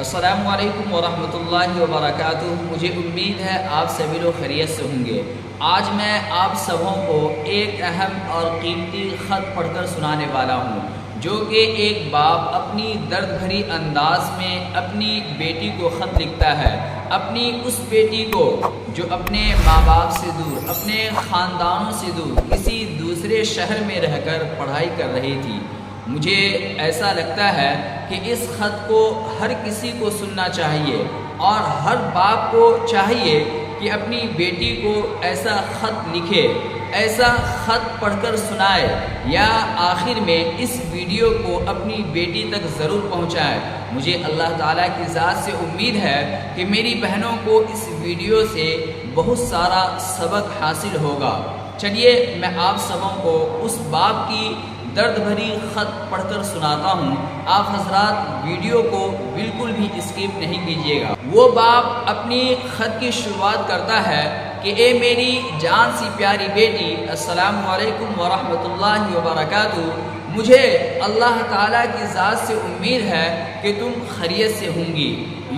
السلام علیکم ورحمۃ اللہ وبرکاتہ۔ مجھے امید ہے آپ سبھی لوگ خیریت سے ہوں گے۔ آج میں آپ سبوں کو ایک اہم اور قیمتی خط پڑھ کر سنانے والا ہوں، جو کہ ایک باپ اپنی درد بھری انداز میں اپنی بیٹی کو خط لکھتا ہے، اپنی اس بیٹی کو جو اپنے ماں باپ سے دور، اپنے خاندانوں سے دور، کسی دوسرے شہر میں رہ کر پڑھائی کر رہی تھی۔ مجھے ایسا لگتا ہے کہ اس خط کو ہر کسی کو سننا چاہیے، اور ہر باپ کو چاہیے کہ اپنی بیٹی کو ایسا خط لکھے، ایسا خط پڑھ کر سنائے، یا آخر میں اس ویڈیو کو اپنی بیٹی تک ضرور پہنچائے۔ مجھے اللہ تعالیٰ کی ذات سے امید ہے کہ میری بہنوں کو اس ویڈیو سے بہت سارا سبق حاصل ہوگا۔ چلیے میں آپ سبوں کو اس باپ کی درد بھری خط پڑھ کر سناتا ہوں۔ آپ حضرات ویڈیو کو بالکل بھی اسکپ نہیں کیجیے گا۔ وہ باپ اپنی خط کی شروعات کرتا ہے کہ اے میری جان سی پیاری بیٹی، السلام علیکم ورحمۃ اللہ وبرکاتہ۔ مجھے اللہ تعالیٰ کی ذات سے امید ہے کہ تم خیریت سے ہوں گی۔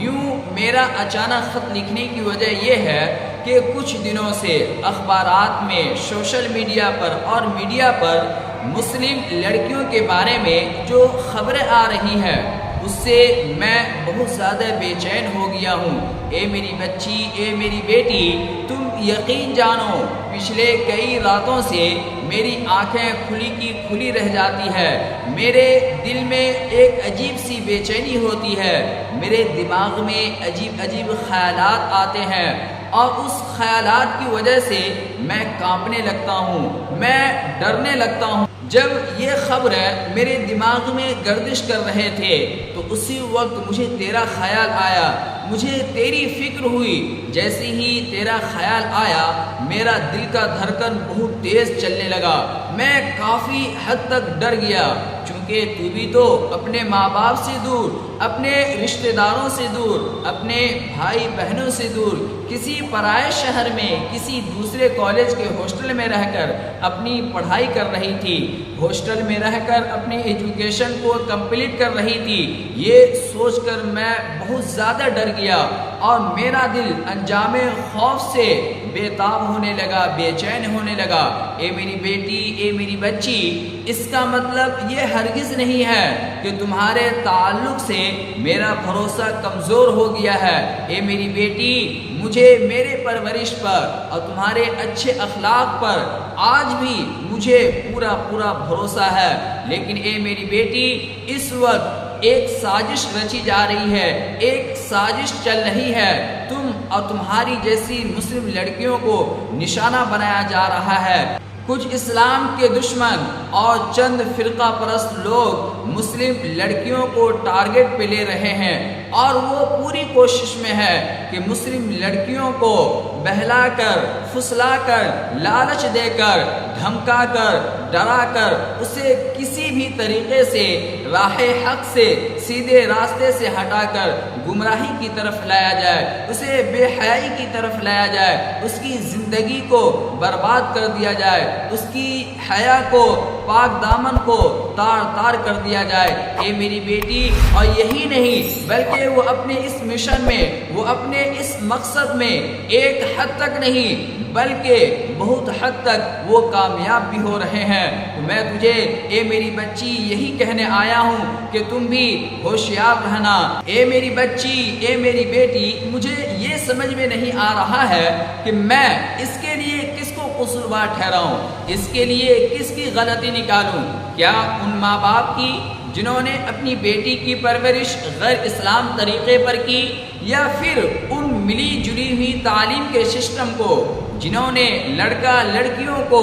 یوں میرا اچانک خط لکھنے کی وجہ یہ ہے کہ کچھ دنوں سے اخبارات میں، سوشل میڈیا پر اور میڈیا پر مسلم لڑکیوں کے بارے میں جو خبریں آ رہی ہیں، اس سے میں بہت زیادہ بے چین ہو گیا ہوں۔ اے میری بچی، اے میری بیٹی، تم یقین جانو پچھلے کئی راتوں سے میری آنکھیں کھلی کی کھلی رہ جاتی ہے۔ میرے دل میں ایک عجیب سی بے چینی ہوتی ہے، میرے دماغ میں عجیب عجیب خیالات آتے ہیں، اور اس خیالات کی وجہ سے میں کانپنے لگتا ہوں، میں ڈرنے لگتا ہوں۔ جب یہ خبر میرے دماغ میں گردش کر رہے تھے تو اسی وقت مجھے تیرا خیال آیا، مجھے تیری فکر ہوئی۔ جیسے ہی تیرا خیال آیا میرا دل کا دھڑکن بہت تیز چلنے لگا، میں کافی حد تک ڈر گیا، چونکہ تو بھی تو اپنے ماں باپ سے دور، اپنے رشتہ داروں سے دور، اپنے بھائی بہنوں سے دور، کسی پرائے شہر میں، کسی دوسرے کالج کے ہاسٹل میں رہ کر اپنی پڑھائی کر رہی تھی، ہاسٹل میں رہ کر اپنی ایجوکیشن کو کمپلیٹ کر رہی تھی۔ یہ سوچ کر میں بہت زیادہ ڈر گیا، اور میرا دل انجام خوف سے بے تاب ہونے لگا، بے چین ہونے لگا۔ اے میری بیٹی، اے میری بچی، اس کا مطلب یہ ہرگز نہیں ہے کہ تمہارے تعلق سے میرا بھروسہ کمزور ہو گیا ہے۔ اے میری بیٹی، مجھے میرے پرورش پر اور تمہارے اچھے اخلاق پر آج بھی مجھے پورا بھروسہ ہے، لیکن اے میری بیٹی، اس وقت ایک سازش رچی جا رہی ہے، ایک سازش چل رہی ہے، تم اور تمہاری جیسی مسلم لڑکیوں کو نشانہ بنایا جا رہا ہے۔ کچھ اسلام کے دشمن اور چند فرقہ پرست لوگ مسلم لڑکیوں کو ٹارگٹ پہ لے رہے ہیں، اور وہ پوری کوشش میں ہے کہ مسلم لڑکیوں کو بہلا کر، پھسلا کر، لالچ دے کر، دھمکا کر، ڈرا کر اسے کسی بھی طریقے سے راہ حق سے، سیدھے راستے سے ہٹا کر گمراہی کی طرف لایا جائے، اسے بے حیائی کی طرف لایا جائے، اس کی زندگی کو برباد کر دیا جائے، اس کی حیا کو، پاک دامن کو تار تار کر دیا جائے۔ اے میری بیٹی، اور یہی نہیں بلکہ وہ اپنے اس مشن میں، وہ اپنے اس مقصد میں ایک حد تک نہیں بلکہ بہت حد تک وہ کامیاب بھی ہو رہے ہیں۔ تو میں تجھے اے میری بچی یہی کہنے آیا ہوں کہ تم بھی ہوشیار رہنا۔ اے میری بچی، اے میری بیٹی، مجھے یہ سمجھ میں نہیں آ رہا ہے کہ میں اس کے لیے کس کو قصوروار ٹھہراؤں، اس کے لیے کس کی غلطی نکالوں۔ کیا ان ماں باپ کی جنہوں نے اپنی بیٹی کی پرورش غیر اسلام طریقے پر کی، یا پھر ان ملی جلی ہوئی تعلیم کے سسٹم کو جنہوں نے لڑکا لڑکیوں کو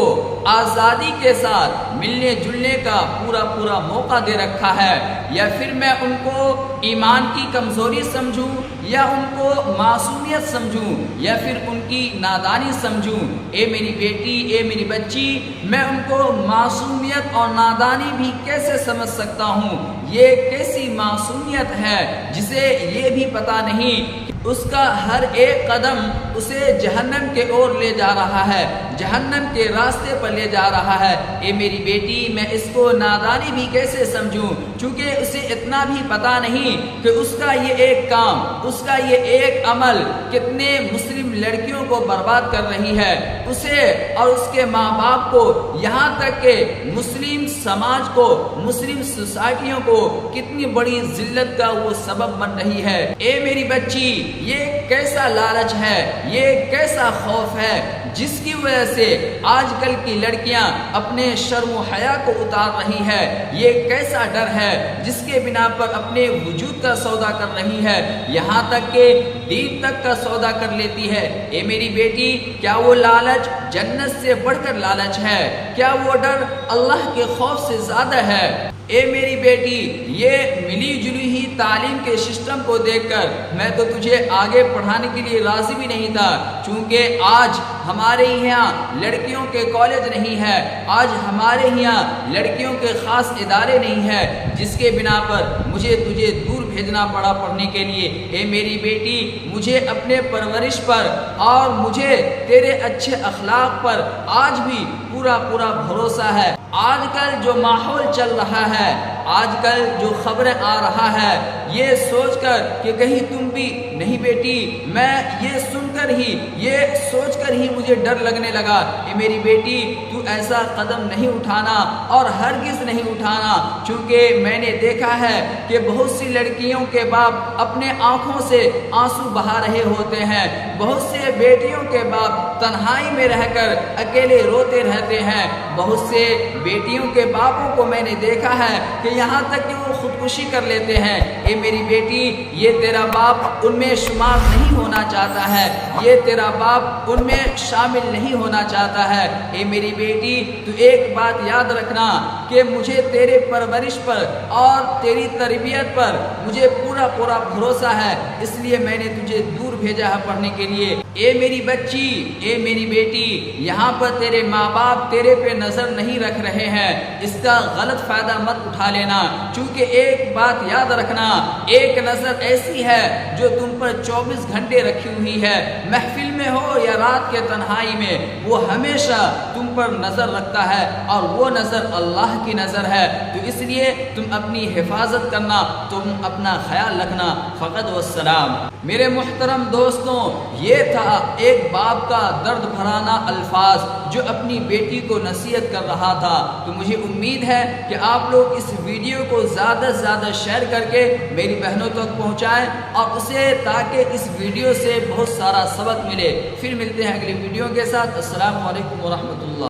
آزادی کے ساتھ ملنے جلنے کا پورا موقع دے رکھا ہے، یا پھر میں ان کو ایمان کی کمزوری سمجھوں، یا ان کو معصومیت سمجھوں، یا پھر ان کی نادانی سمجھوں۔ اے میری بیٹی، اے میری بچی، میں ان کو معصومیت اور نادانی بھی کیسے سمجھ سکتا ہوں؟ یہ کیسی معصومیت ہے جسے یہ بھی پتہ نہیں اس کا ہر ایک قدم اسے جہنم کے اور لے جا رہا ہے، جہنم کے راستے پر لے جا رہا ہے۔ اے میری بیٹی، میں اس کو نادانی بھی کیسے سمجھوں، چونکہ اسے اتنا بھی پتا نہیں کہ اس کا یہ ایک کام، اس کا یہ ایک عمل کتنے مسلم لڑکیوں کو برباد کر رہی ہے، اسے اور اس کے ماں باپ کو، یہاں تک کہ مسلم سماج کو، مسلم سوسائٹیوں کو کتنی بڑی ذلت کا وہ سبب بن رہی ہے۔ اے میری بچی، یہ کیسا لالچ ہے، یہ کیسا خوف ہے جس کی وجہ سے آج کل کی لڑکیاں اپنے شرم و حیا کو اتار رہی ہے، یہ کیسا ڈر ہے جس کے بنا پر اپنے وجود کا سودا کر رہی ہے، یہاں تک کہ دین تک کا سودا کر لیتی ہے۔ اے میری بیٹی، کیا وہ لالچ جنت سے بڑھ کر لالچ ہے؟ کیا وہ ڈر اللہ کے خوف سے زیادہ ہے؟ اے میری بیٹی، یہ ملی جلی ہی تعلیم کے سسٹم کو دیکھ کر میں تو تجھے آگے پڑھانے کے لیے راضی بھی نہیں تھا، چونکہ آج ہمارے یہاں لڑکیوں کے کالج نہیں ہے، آج ہمارے یہاں لڑکیوں کے خاص ادارے نہیں ہے، جس کے بنا پر مجھے تجھے دور بھیجنا پڑا پڑھنے کے لیے۔ اے میری بیٹی، مجھے اپنے پرورش پر اور مجھے تیرے اچھے اخلاق پر آج بھی پورا بھروسہ ہے۔ آج کل جو ماحول چل رہا ہے، آج کل جو خبریں آ رہا ہے، یہ سوچ کر کہ کہیں تم بھی نہیں بیٹی، میں یہ سن کر ہی، یہ سوچ کر ہی مجھے ڈر لگنے لگا۔ اے میری بیٹی، تو ایسا قدم نہیں اٹھانا اور ہرگز نہیں اٹھانا، چونکہ میں نے دیکھا ہے کہ بہت سی لڑکیوں کے باپ اپنے آنکھوں سے آنسو بہا رہے ہوتے ہیں، بہت سے بیٹیوں کے باپ تنہائی میں رہ کر اکیلے روتے رہتے ہیں، بہت سے بیٹیوں کے باپوں کو میں نے دیکھا ہے کہ یہاں تک کہ وہ خودکشی کر لیتے ہیں۔ اے میری بیٹی، یہ تیرا باپ ان میں شمار نہیں ہونا چاہتا ہے، یہ تیرا باپ ان میں شامل نہیں ہونا چاہتا ہے۔ اے میری بیٹی، تو ایک بات یاد رکھنا کہ مجھے تیرے پرورش پر اور تیری تربیت پر مجھے پورا بھروسہ ہے، اس لیے میں نے تجھے دور بھیجا ہے پڑھنے کے لیے۔ اے میری بچی، اے میری بیٹی، یہاں پر تیرے ماں باپ تیرے پہ نظر نہیں رکھ رہے ہیں، اس کا غلط فائدہ مت اٹھا لینا، چونکہ ایک بات یاد رکھنا، ایک نظر ایسی ہے جو تم پر 24 گھنٹے رکھی ہوئی ہے، محفل میں ہو یا رات کے تنہائی میں، وہ ہمیشہ تم پر نظر رکھتا ہے، اور وہ نظر اللہ کی نظر ہے۔ تو اس لیے تم اپنی حفاظت کرنا، تم اپنا خیال رکھنا۔ فقط والسلام۔ میرے محترم دوستوں، یہ تھا ایک باپ کا درد بھرانا الفاظ جو اپنی بیٹی کو نصیحت کر رہا تھا۔ تو مجھے امید ہے کہ آپ لوگ اس ویڈیو کو زیادہ سے زیادہ شیئر کر کے میری بہنوں تک پہنچائیں، اور اسے تاکہ اس ویڈیو سے بہت سارا سبق ملے۔ پھر ملتے ہیں اگلی ویڈیو کے ساتھ۔ السلام علیکم ورحمۃ اللہ۔